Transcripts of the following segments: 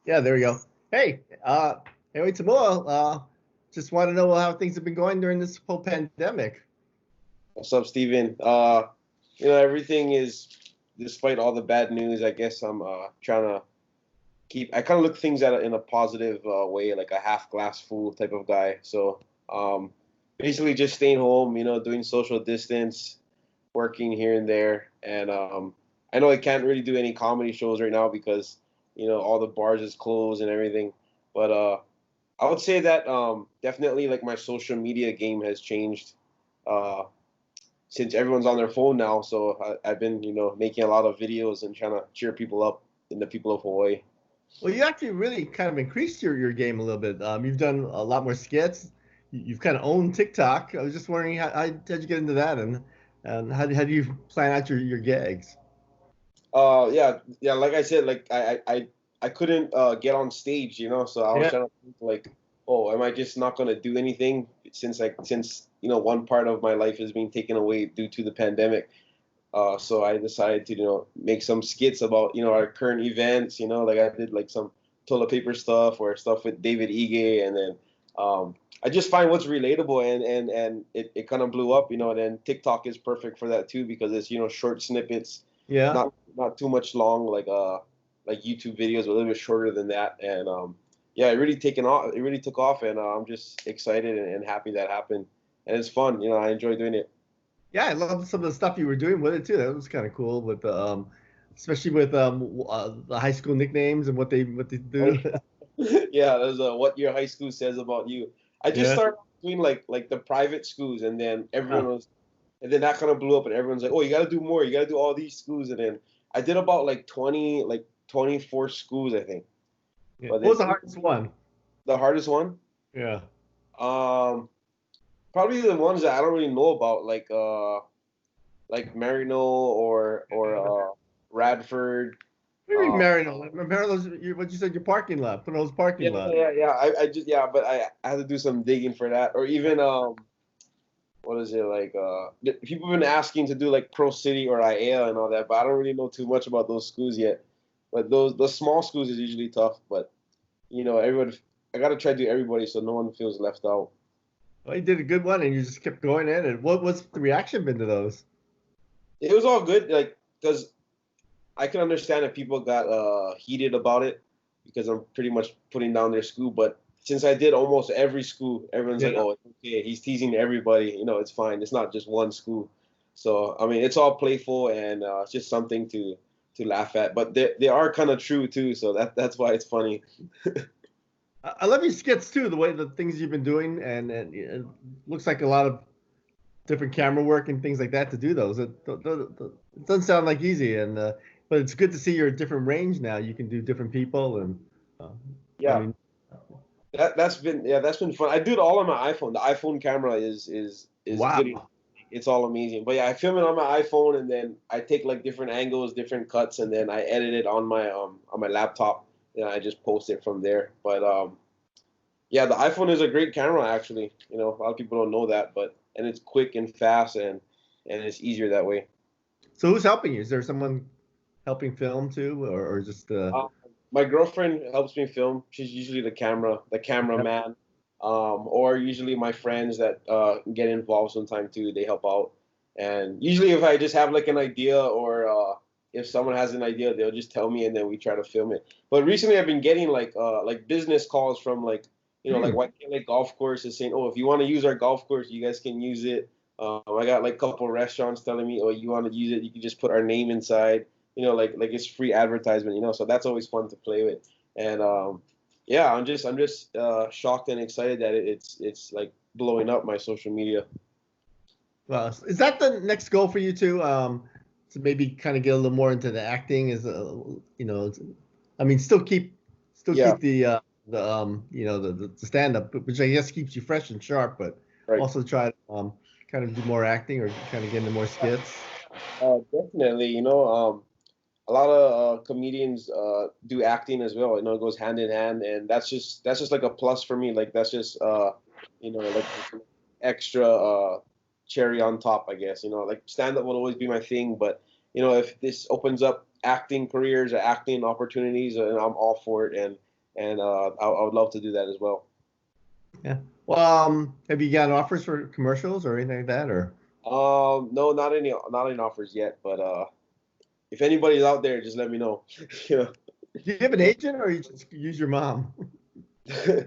Yeah, there we go. Hey, anyway, Tumua, just want to know how things have been going during this whole pandemic. What's up, Steven? Everything is, despite all the bad news, I guess I'm trying to keep. I kind of look things at it in a positive way, like a half glass full type of guy. So, um, basically, just staying home, doing social distance, working here and there, and I know I can't really do any comedy shows right now because all the bars is closed and everything. But I would say that definitely like my social media game has changed. Uh, since everyone's on their phone now, so I've been, making a lot of videos and trying to cheer people up in the people of Hawaii. Well, you actually really kind of increased your game a little bit. You've done a lot more skits. You've kind of owned TikTok. I was just wondering how'd you get into that, and how do you plan out your gags? Yeah, yeah. Like I said, like I couldn't get on stage, so I was Yeah. trying to think like, oh, am I just not gonna do anything since one part of my life is being taken away due to the pandemic. So I decided to, make some skits about, our current events, like I did like some toilet paper stuff or stuff with David Ige, and then I just find what's relatable, and it kind of blew up, and then TikTok is perfect for that too because it's, short snippets, Yeah. not too much long like YouTube videos, but a little bit shorter than that, and yeah, it really taken off. It really took off, and I'm just excited and happy that happened, and it's fun, I enjoy doing it. Yeah, I love some of the stuff you were doing with it too. That was kind of cool with the especially with the high school nicknames and what they do. Yeah, there's what your high school says about you. I just Yeah. started doing like the private schools, and then Huh. and then that kind of blew up, and everyone's like, "Oh, you got to do more. You got to do all these schools." And then I did about like 24 schools, I think. Yeah. But What was then the hardest one? the hardest one, Yeah. um, probably the ones that I don't really know about, like Marino or Radford. What do you mean Uh, Marino? Marino's what you said your parking lot, Put Pano's parking yeah, lot. yeah, yeah. I just yeah, but I had to do some digging for that, or even what is it like? People have been asking to do like Pro City or IAEA and all that, but I don't really know too much about those schools yet. But the small schools is usually tough. But everyone, I gotta try to do everybody so no one feels left out. Well, you did a good one, and you just kept going in. And what's the reaction been to those? It was all good, like because I can understand if people got heated about it because I'm pretty much putting down their school. But since I did almost every school, everyone's like, Yeah. "Oh, it's okay. He's teasing everybody. It's fine. It's not just one school." So I mean, it's all playful and it's just something to laugh at. But they are kind of true too, so that's why it's funny. I love your skits too. The way the things you've been doing, and it looks like a lot of different camera work and things like that to do those. It doesn't sound like easy, and but it's good to see you're a different range now. You can do different people, and uh, I Yeah, mean, that's been fun. I do it all on my iPhone. The iPhone camera is wow. good. It's all amazing. But yeah, I film it on my iPhone and then I take like different angles, different cuts, and then I edit it on my laptop. And I just post it from there. But yeah, the iPhone is a great camera actually. A lot of people don't know that, but and it's quick and fast and it's easier that way. So who's helping you? Is there someone helping film too, or just Um, my girlfriend helps me film. She's usually the yeah. cameraman, or usually my friends that get involved sometime too. They help out, and usually if I just have like an idea or if someone has an idea, they'll just tell me, and then we try to film it. But recently, I've been getting like business calls from like Hmm. White Lake Golf Course is saying, oh, if you want to use our golf course, you guys can use it. I got like a couple restaurants telling me, oh, you want to use it, you can just put our name inside, like it's free advertisement, so that's always fun to play with. And yeah, I'm just shocked and excited that it's like blowing up my social media. Well, is that the next goal for you too? To maybe kind of get a little more into the acting? You know, I mean, still Yeah, keep the stand up, which I guess keeps you fresh and sharp, but right. also try to kind of do more acting or kind of get into more skits. Definitely. A lot of comedians do acting as well. It goes hand in hand, and that's just like a plus for me. Like that's just like extra cherry on top, I guess. Like stand up will always be my thing, but if this opens up acting careers or acting opportunities, and I'm all for it. And and I would love to do that as well. Yeah. Well, have you gotten offers for commercials or anything like that, or? No, not any offers yet, but if anybody's out there, just let me know. You know. Do you have an agent, or you just use your mom? I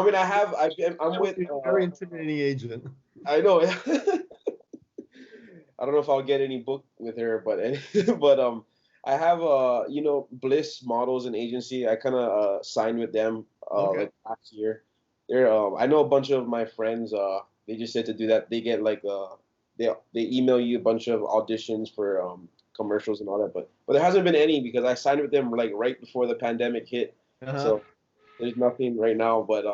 mean, I'm That would with. be a very intimidating agent. I know. I don't know if I'll get any book with her, but but I have Bliss Models and Agency. I kind of signed with them Okay. like last year. They're I know a bunch of my friends. They just said to do that. They get like they email you a bunch of auditions for commercials and all that, but there hasn't been any because I signed with them like right before the pandemic hit. Uh-huh. So there's nothing right now. But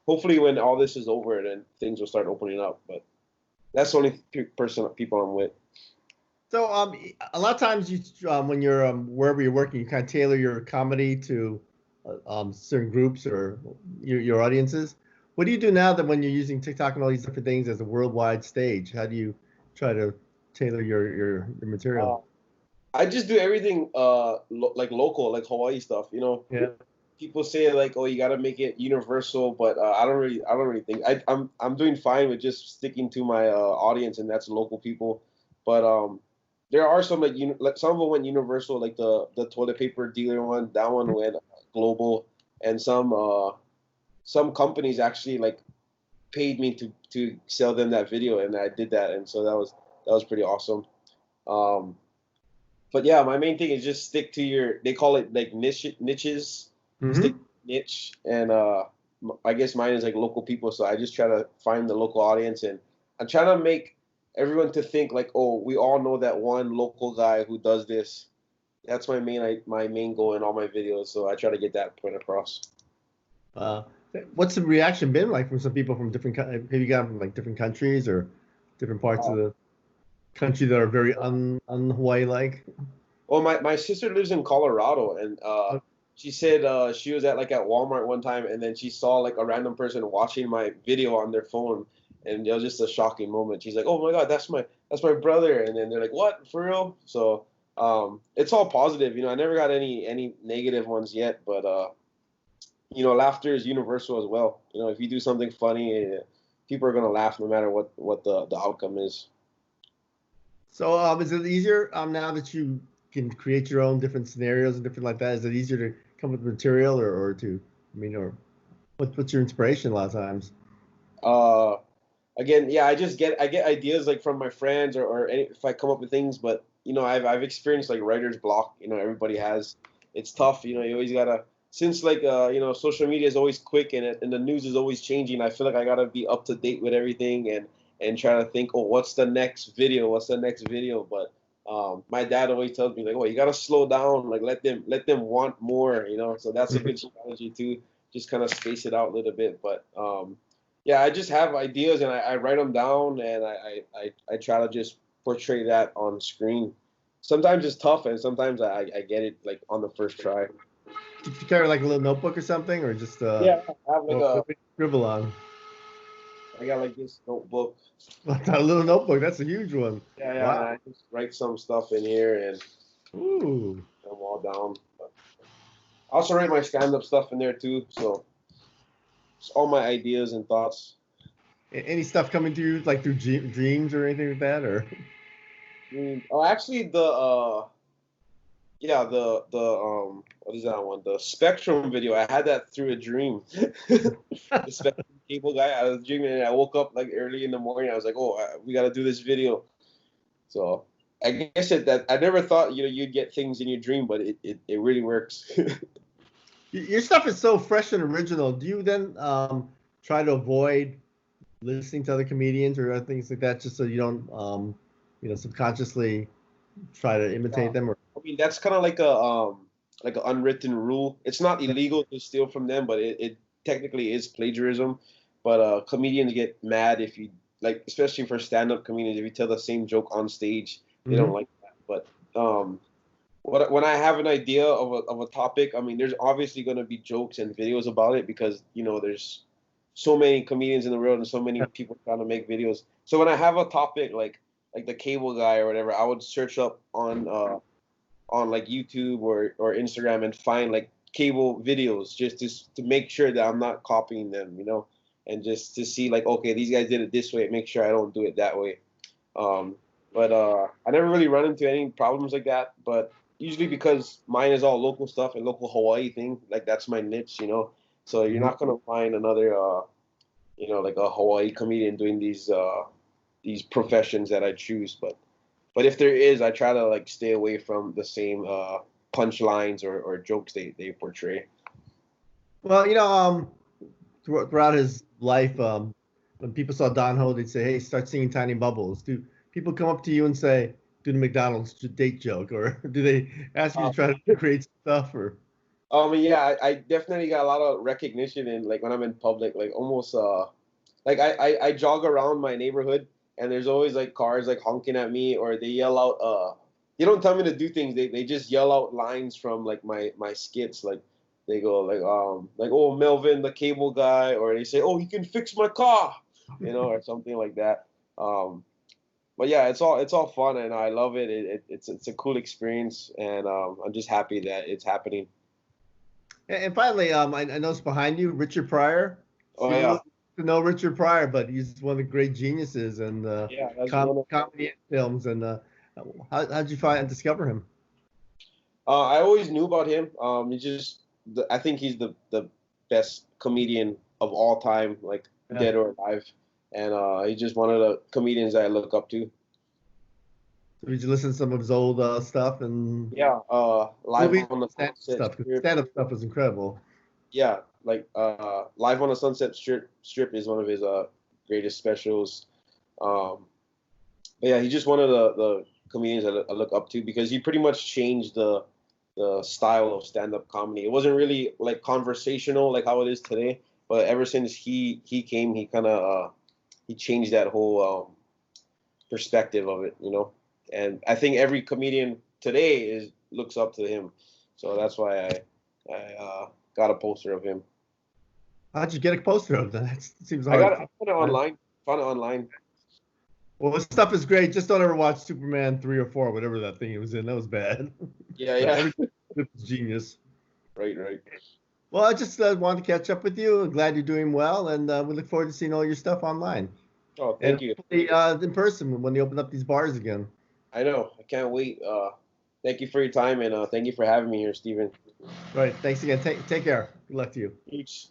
hopefully when all this is over, then things will start opening up. But that's the only people I'm with. So, a lot of times when you're wherever you're working, you kind of tailor your comedy to certain groups or your audiences. What do you do now that when you're using TikTok and all these different things as a worldwide stage? How do you try to tailor your Uh, material? I just do everything like local, like Hawaii stuff. Yeah. People say like, oh, you got to make it universal, but I don't really think I'm doing fine with just sticking to my audience, and that's local people. But there are some like some of them went universal, like the toilet paper dealer one. That one went global, and some companies actually like paid me to sell them that video, and I did that, and so that was pretty awesome. Um, but yeah, my main thing is just stick to they call it like niches, stick Hmm. to niche, and I guess mine is like local people, so I just try to find the local audience, and I'm trying to make everyone to think like, oh, we all know that one local guy who does this. That's my main goal in all my videos, so I try to get that point across. Uh, what's the reaction been like from some people from different? Have you got from like different countries or different parts of Uh, the country that are very un Hawaii like? Well, my sister lives in Colorado, and she said she was at Walmart one time, and then she saw like a random person watching my video on their phone, and it was just a shocking moment. She's like, "Oh my God, that's my brother," and then they're like, "What, for real?" So it's all positive. I never got any negative ones yet, but laughter is universal as well. If you do something funny, people are gonna laugh no matter what the outcome is. So, is it easier now that you can create your own different scenarios and different like that? Is it easier to come up with material or to, I mean, or what's your inspiration a lot of times? Uh, Again, yeah, I get ideas like from my friends or if I come up with things, but I've experienced like writer's block. Everybody has. It's tough. You always gotta since like social media is always quick and the news is always changing. I feel like I gotta be up to date with everything and try to think, oh, what's the next video? What's the next video? But my dad always tells me like, oh, you gotta slow down. Like let them want more. So that's a good strategy too. Just kind of space it out a little bit, but yeah, I just have ideas and I write them down and I try to just portray that on screen. Sometimes it's tough and sometimes I get it like on the first try. Do you carry like a little notebook or something, or just Yeah, I have like what do you scribble on? I got like this notebook. A little notebook, that's a huge one. Yeah, yeah, and Wow. I just write some stuff in here and Ooh. put them all down. But I also write my stand-up stuff in there too, so it's all my ideas and thoughts. Any stuff coming to you like through dreams or anything like that, or? Oh, actually, the what is that one? The Spectrum video. I had that through a dream. The Spectrum cable guy. I was dreaming, and I woke up like early in the morning. I was like, "Oh, we got to do this video." So I guess that I never thought you'd get things in your dream, but it really works. Your stuff is so fresh and original. Do you then try to avoid listening to other comedians or other things like that, just so you don't, subconsciously try to imitate them? Or I mean, that's kind of like an unwritten rule. It's not illegal to steal from them, but it technically is plagiarism. But comedians get mad if you like, especially for stand-up comedians, if you tell the same joke on stage, they don't Mhm. like that. But when I have an idea of a topic, I mean, there's obviously going to be jokes and videos about it because there's so many comedians in the world and so many people trying to make videos. So when I have a topic like the cable guy or whatever, I would search up on like YouTube or Instagram and find like cable videos just to make sure that I'm not copying them, you know, and just to see like, okay, these guys did it this way, make sure I don't do it that way. But I never really run into any problems like that. But usually because mine is all local stuff and local Hawaii thing, like that's my niche, you know. So you're not gonna find another, you know, like a Hawaii comedian doing these professions that I choose. But if there is, I try to like stay away from the same punchlines or jokes they portray. Well, you know, throughout his life, when people saw Don Ho, they'd say, "Hey, start singing Tiny Bubbles." Do people come up to you and say, "Do the McDonald's date joke," or do they ask you to try to create stuff? Or Yeah, I definitely got a lot of recognition in like when I'm in public, like almost like I jog around my neighborhood and there's always like cars like honking at me or they yell out they don't tell me to do things, they just yell out lines from like my skits, like they go like oh Melvin the cable guy, or they say oh he can fix my car, you know, or something like that. But yeah, it's all fun and I love it. It's a cool experience and I'm just happy that it's happening. and finally, I noticed behind you, Richard Pryor. Oh You yeah, don't to know Richard Pryor, but he's one of the great geniuses and yeah, that's one of. comedy and films. And how'd you find and discover him? I always knew about him. I think he's the best comedian of all time, like Yeah. dead or alive, and he's just one of the comedians that I look up to. Did you listen to some of his old stuff and Yeah, live movies, on the stand-up Sunset stuff? Strip. Stand-up stuff is incredible. Yeah, like live on the Sunset Strip is one of his greatest specials. Um, but yeah, he's just one of the comedians that I look up to because he pretty much changed the style of stand-up comedy. It wasn't really like conversational like how it is today, but ever since he came, he kind of he changed that whole perspective of it, you know. And I think every comedian today is looks up to him, so that's why I got a poster of him. How'd you get a poster of that? That seems I hard. found it online. Found it online. Well, his stuff is great. Just don't ever watch Superman 3 or 4, whatever that thing he was in. That was bad. Yeah, But yeah. everything was genius. Right, right. Well, I just wanted to catch up with you. I'm glad you're doing well, and we look forward to seeing all your stuff online Oh, and thank you. hopefully in person when they open up these bars again. I know. I can't wait. Thank you for your time and thank you for having me here, Steven. Right. Thanks again. Take care. Good luck to you. Peace.